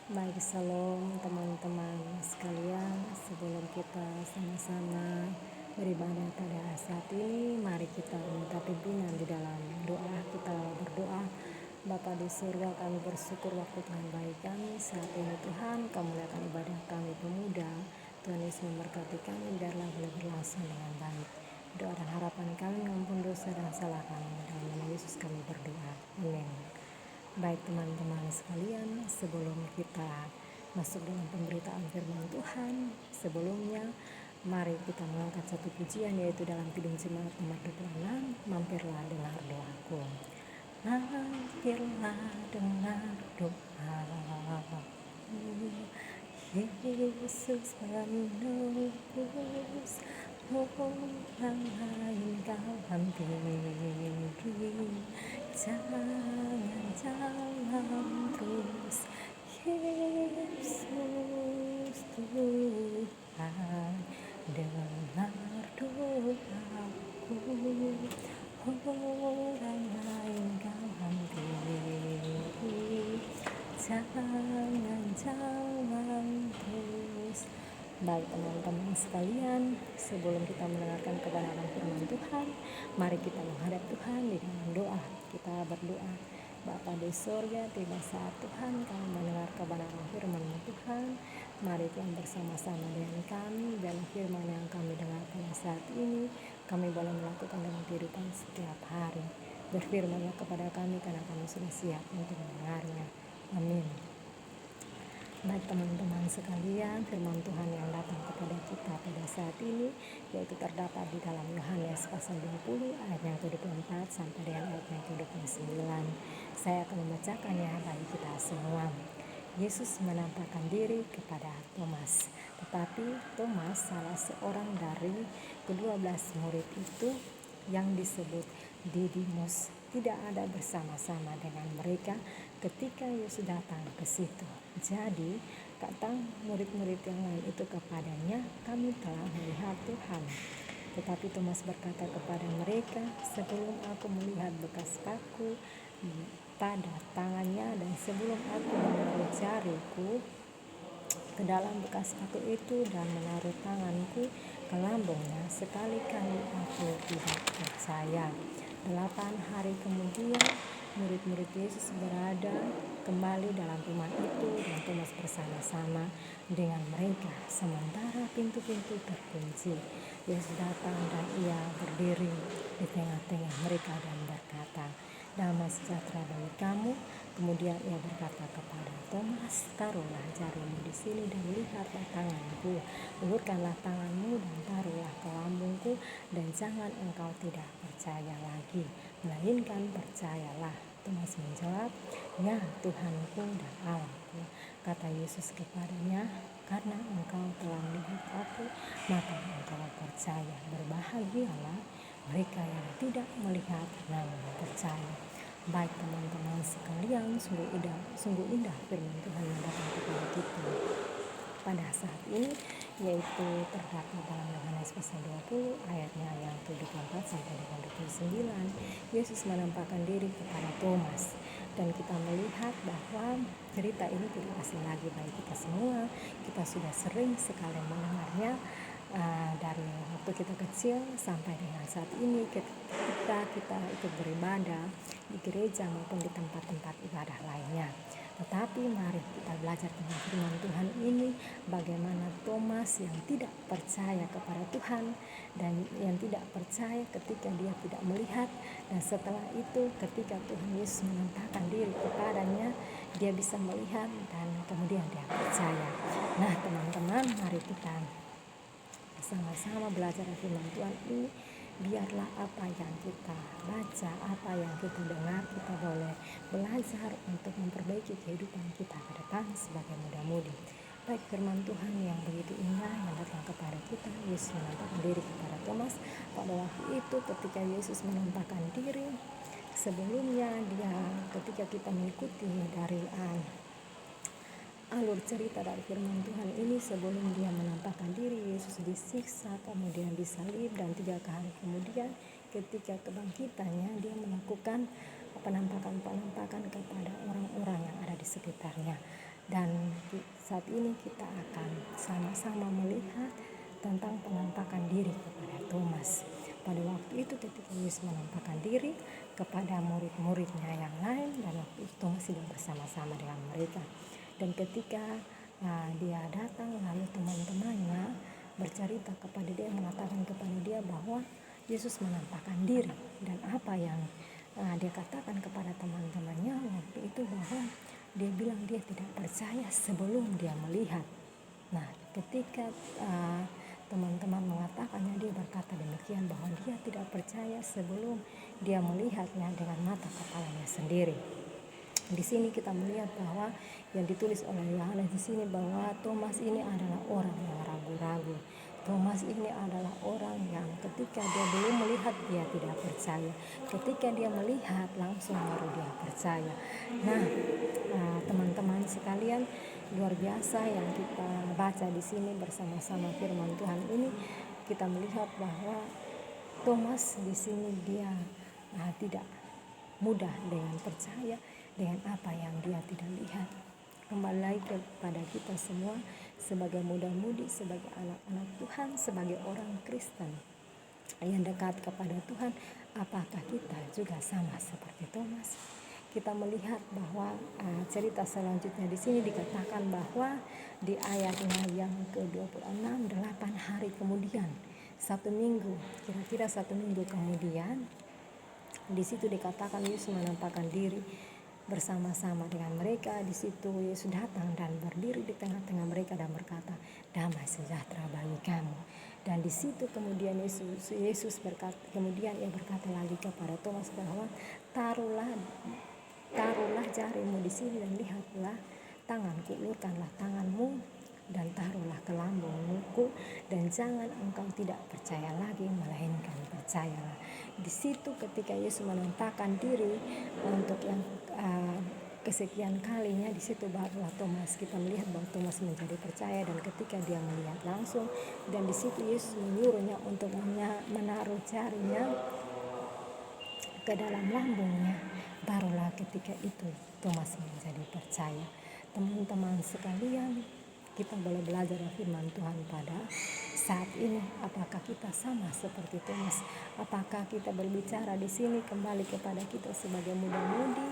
Baik, shalom teman-teman sekalian. Sebelum kita sama-sama beribadah pada saat ini, mari kita minta pimpinan di dalam doa. Kita berdoa. Bapa di surga, kami bersyukur waktu Tuhan baik kami saat ini. Tuhan, Kau muliakan ibadah kami pemuda. Tuhan Yesus memberkati kami, biarlah boleh berlangsung dengan baik. Doa dan harapan kami, mengampun dosa dan salah kami. Dalam nama Yesus kami berdoa. Amin. Baik teman-teman sekalian, sebelum kita masuk dalam pemberitaan firman Tuhan, sebelumnya mari kita mengangkat satu pujian, yaitu dalam Kidung Jemaat nomor 26, mampirlah dengar doaku. Mampirlah dengar doaku, Yesus menebus, orang lain kau hampiri. Jangan terus, Yesus Tuhan, dengar doaku, orang lain kau hampiri. Jangan terus. Baik teman-teman sekalian, sebelum kita mendengarkan kebenaran firman Tuhan, mari kita menghadap Tuhan di dalam doa. Kita berdoa. Bapa di surga, tiba saat Tuhan kami mendengar kebenaran firman Tuhan. Mari Tuhan bersama-sama dengan kami dalam firman yang kami dengar pada saat ini. Kami boleh melakukan dalam kehidupan setiap hari. Berfirmanlah kepada kami karena kami sudah siap untuk mendengarnya. Amin. Baik teman-teman sekalian, firman Tuhan yang datang kepada kita pada saat ini yaitu terdapat di dalam Yohanes pasal 20 ayat yang ke-24 sampai dengan ayat yang ke-29. Saya akan membacakannya bagi kita semua. Yesus menampakkan diri kepada Thomas, tetapi Thomas, salah seorang dari ke-12 murid itu yang disebut Didimus, tidak ada bersama-sama dengan mereka ketika Yesus datang ke situ. Jadi kata murid-murid yang lain itu kepadanya, kami telah melihat Tuhan. Tetapi Thomas berkata kepada mereka, sebelum aku melihat bekas paku pada tangannya dan sebelum aku menaruh jariku ke dalam bekas paku itu dan menaruh tanganku ke lambungnya, sekali-kali aku tidak percaya. 8 hari kemudian murid-murid Yesus berada kembali dalam rumah itu dan Thomas bersama-sama dengan mereka sementara pintu-pintu terkunci. Yesus datang dan ia berdiri di tengah-tengah mereka dan berkata, damai sejahtera bagi kamu. Kemudian ia berkata kepada Thomas, taruhlah jarimu di sini dan lihatlah tanganku, ulurkanlah tanganmu dan taruhlah ke lambungku, dan jangan engkau tidak percaya lagi, melainkan percayalah. Thomas menjawab, ya Tuhanku dan Allahku. Kata Yesus kepadanya, karena engkau telah melihat aku, maka engkau percaya. Berbahagialah mereka yang tidak melihat namun percaya. Baik teman-teman sekalian, sungguh indah firman Tuhan yang datang kepada kita pada saat ini, yaitu terdapat dalam Yohanes pasal 20 ayatnya yang ke-24 sampai dengan 29. Yesus menampakkan diri kepada Thomas dan kita melihat bahwa cerita ini tidak asing lagi bagi kita semua. Kita sudah sering sekali mendengarnya dari waktu kita kecil sampai dengan saat ini ketika kita ikut beribadah di gereja maupun di tempat-tempat ibadah lainnya. Tetapi mari kita belajar tentang firman Tuhan ini, bagaimana Thomas yang tidak percaya kepada Tuhan dan yang tidak percaya ketika dia tidak melihat, dan setelah itu ketika Tuhan Yesus menampakkan diri kepadanya, dia bisa melihat dan kemudian dia percaya. Nah teman-teman, mari kita sama-sama belajar firman Tuhan ini. Biarlah apa yang kita baca, apa yang kita dengar, kita boleh belajar untuk memperbaiki kehidupan kita ke depan sebagai muda-mudi. Baik firman Tuhan yang begitu indah yang datang kepada kita. Yesus menampakkan diri kepada Thomas. Pada waktu itu ketika Yesus menampakkan diri, sebelumnya dia ketika kita mengikuti dari alur cerita dari firman Tuhan ini, sebelum dia menampakkan diri, Yesus disiksa, kemudian disalib, dan 3 hari kemudian ketika kebangkitannya dia melakukan penampakan kepada orang-orang yang ada di sekitarnya. Dan saat ini kita akan sama-sama melihat tentang penampakan diri kepada Thomas. Pada waktu itu ketika Yesus menampakkan diri kepada murid-muridnya yang lain, dan waktu itu Thomas tidak bersama-sama dengan mereka. Dan ketika dia datang, lalu teman-temannya bercerita kepada dia, mengatakan kepada dia bahwa Yesus menampakkan diri. Dan apa yang dia katakan kepada teman-temannya waktu itu, bahwa dia bilang dia tidak percaya sebelum dia melihat. Nah, ketika teman-teman mengatakannya, dia berkata demikian, bahwa dia tidak percaya sebelum dia melihatnya dengan mata kepalanya sendiri. Di sini kita melihat bahwa yang ditulis oleh Yohanes di sini, bahwa Thomas ini adalah orang yang ragu-ragu. Thomas ini adalah orang yang ketika dia belum melihat dia tidak percaya. Ketika dia melihat langsung baru dia percaya. Nah, teman-teman sekalian, luar biasa yang kita baca di sini bersama-sama firman Tuhan ini, kita melihat bahwa Thomas di sini dia tidak mudah dengan percaya dengan apa yang dia tidak lihat. Kembali lagi kepada kita semua sebagai muda-mudi, sebagai anak-anak Tuhan, sebagai orang Kristen yang dekat kepada Tuhan, apakah kita juga sama seperti Thomas? Kita melihat bahwa cerita selanjutnya di sini dikatakan bahwa di ayatnya yang ke-26, 8 hari kemudian, 1 minggu, kira-kira 1 minggu kemudian, di situ dikatakan Yesus menampakkan diri bersama-sama dengan mereka. Di situ Yesus datang dan berdiri di tengah-tengah mereka dan berkata, damai sejahtera bagi kamu. Dan di situ kemudian Yesus berkata, kemudian ia berkata lagi kepada Thomas bahwa taruhlah jarimu di sini dan lihatlah tanganku, ulurkanlah tanganmu dan taruhlah ke lambungku, dan jangan engkau tidak percaya lagi, melainkan percayalah. Di situ ketika Yesus menampakkan diri untuk yang kesekian kalinya, di situ barulah Thomas, kita melihat bahwa Thomas menjadi percaya. Dan ketika dia melihat langsung, dan di situ Yesus menyuruhnya untuk menaruh jarinya ke dalam lambungnya, barulah ketika itu Thomas menjadi percaya. Teman-teman sekalian, kita boleh belajar dari firman Tuhan pada saat ini. Apakah kita sama seperti Thomas? Apakah kita berbicara di sini kembali kepada kita sebagai muda-mudi,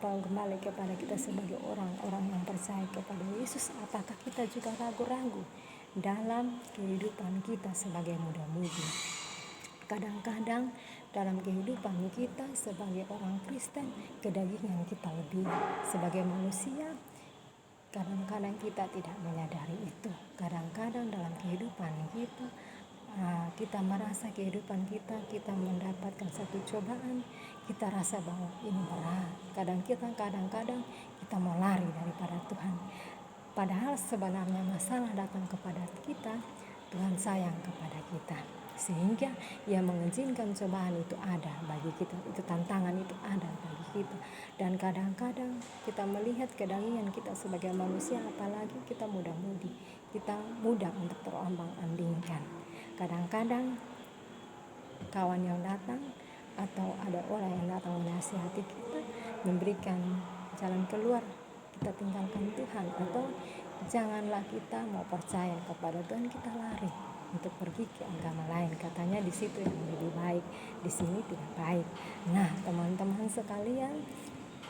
kembali kepada kita sebagai orang-orang yang percaya kepada Yesus? Apakah kita juga ragu-ragu dalam kehidupan kita sebagai muda-mudi? Kadang-kadang dalam kehidupan kita sebagai orang Kristen, kedagingan kita lebih. Sebagai manusia, kadang-kadang kita tidak menyadari itu. Kadang-kadang dalam kehidupan kita, kita merasa kehidupan kita mendapatkan satu cobaan, kita rasa bahwa ini berat. Kadang-kadang kita mau lari daripada Tuhan. Padahal sebenarnya masalah datang kepada kita, Tuhan sayang kepada kita, sehingga Ia mengizinkan cobaan itu ada bagi kita, itu tantangan itu ada bagi kita. Dan kadang-kadang kita melihat kedagingan kita sebagai manusia, apalagi kita muda-mudi, kita mudah untuk terombang-ambingkan. Kadang-kadang kawan yang datang atau ada orang yang datang menasihati kita, memberikan jalan keluar, kita tinggalkan Tuhan, atau janganlah kita mau percaya kepada Tuhan, kita lari untuk pergi ke agama lain. Katanya di situ yang lebih baik, di sini tidak baik. Nah, teman-teman sekalian,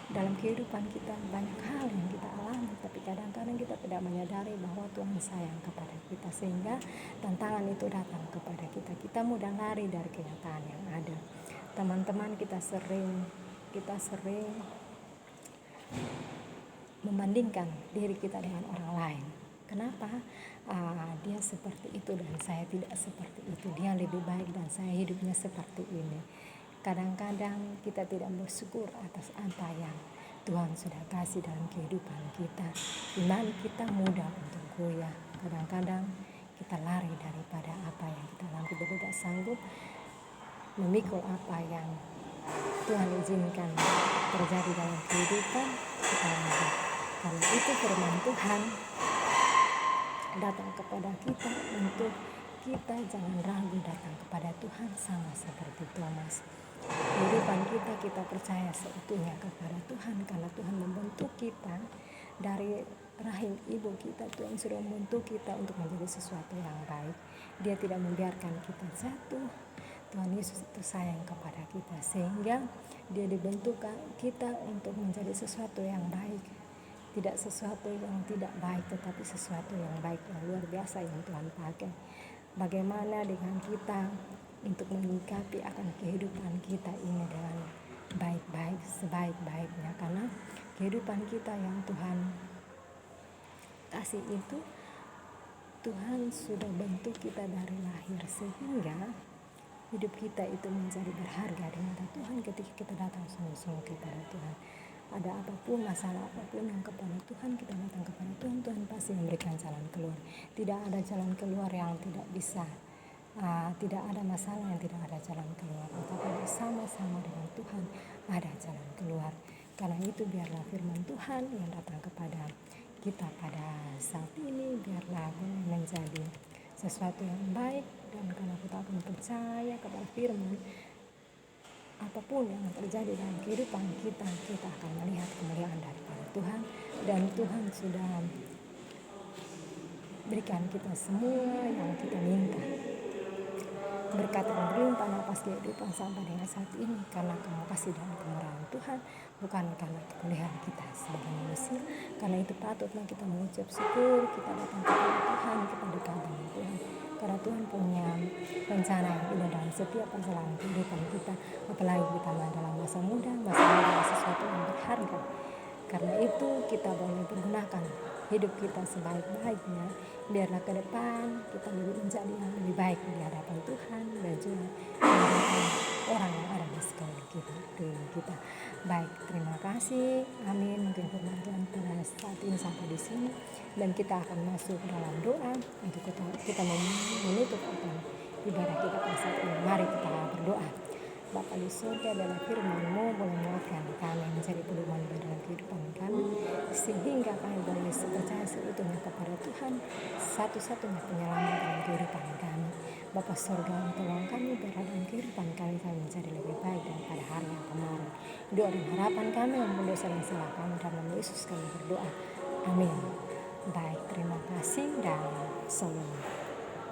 dalam kehidupan kita banyak hal yang kita alami, tapi kadang-kadang kita tidak menyadari bahwa Tuhan sayang kepada kita, sehingga tantangan itu datang kepada kita. Kita mudah lari dari kenyataan yang ada. Teman-teman, kita sering membandingkan diri kita dengan orang lain. Kenapa dia seperti itu dan saya tidak seperti itu? Dia lebih baik dan saya hidupnya seperti ini. Kadang-kadang kita tidak bersyukur atas apa yang Tuhan sudah kasih dalam kehidupan kita. Iman kita mudah untuk goyah. Kadang-kadang kita lari daripada apa yang kita lakukan. Kita tidak sanggup memikul apa yang Tuhan izinkan terjadi dalam kehidupan kita lagi. Karena itu firman Tuhan datang kepada kita untuk kita jangan ragu datang kepada Tuhan, sama seperti Thomas. Kehidupan kita percaya seutuhnya kepada Tuhan, karena Tuhan membentuk kita dari rahim ibu kita, Tuhan sudah membentuk kita untuk menjadi sesuatu yang baik. Dia tidak membiarkan kita jatuh. Tuhan Yesus itu sayang kepada kita, sehingga dia dibentuk kita untuk menjadi sesuatu yang baik. Tidak sesuatu yang tidak baik, tetapi sesuatu yang baik, yang luar biasa yang Tuhan pakai. Bagaimana dengan kita untuk menyikapi akan kehidupan kita ini dengan baik-baik, sebaik-baiknya, karena kehidupan kita yang Tuhan kasih itu, Tuhan sudah bentuk kita dari lahir, sehingga hidup kita itu menjadi berharga di mata Tuhan ketika kita datang sungguh-sungguh kepada Tuhan. Ada apapun, masalah apapun yang kepada Tuhan, kita datang kepada Tuhan, Tuhan pasti memberikan jalan keluar. Tidak ada jalan keluar yang tidak bisa, tidak ada masalah yang tidak ada jalan keluar, tetapi bersama-sama dengan Tuhan ada jalan keluar. Karena itu biarlah firman Tuhan yang datang kepada kita pada saat ini, biarlah menjadi sesuatu yang baik. Dan karena kita pun percaya kepada firman, apapun yang terjadi dalam kehidupan kita, kita akan melihat kemuliaan daripada Tuhan. Dan Tuhan sudah berikan kita semua yang kita minta. Berkat yang berlimpah nafas kehidupan sampai dengan saat ini, karena kamu kasih dan kemurahan Tuhan, bukan karena kebolehan kita sebagai manusia. Karena itu patutlah kita mengucap syukur, kita datang kepada Tuhan, kita dekat dengan Tuhan. Karena Tuhan punya rencana yang indah dalam setiap perjalanan kehidupan kita, apalagi kita dalam masa muda adalah sesuatu yang berharga. Karena itu kita boleh menggunakan hidup kita sebaik-baiknya, biarlah ke depan kita menjadi yang lebih baik di hadapan Tuhan dan juga di hadapan orang yang ada di sekeliling kita. Baik, terima kasih. Amin. Mungkin firman Tuhan pada saat ini sampai di sini, dan kita akan masuk dalam doa untuk kita menutup ibadah kita pada saat ini. Mari kita berdoa. Bapa di surga, dalam firman-Mu boleh menguatkan kami menjadi pedoman dalam kehidupan kami, sehingga kami boleh percaya seutuhnya kepada Tuhan, satu-satunya penyelamat dalam kehidupan kami. Bapa surga, tolong kami berada dalam kehidupan kami menjadi lebih baik daripada hari yang kemarin. Doa dan harapan kami ampun dosa dan salah kami, dalam nama Yesus kami berdoa. Amin. Baik, terima kasih dan shalom.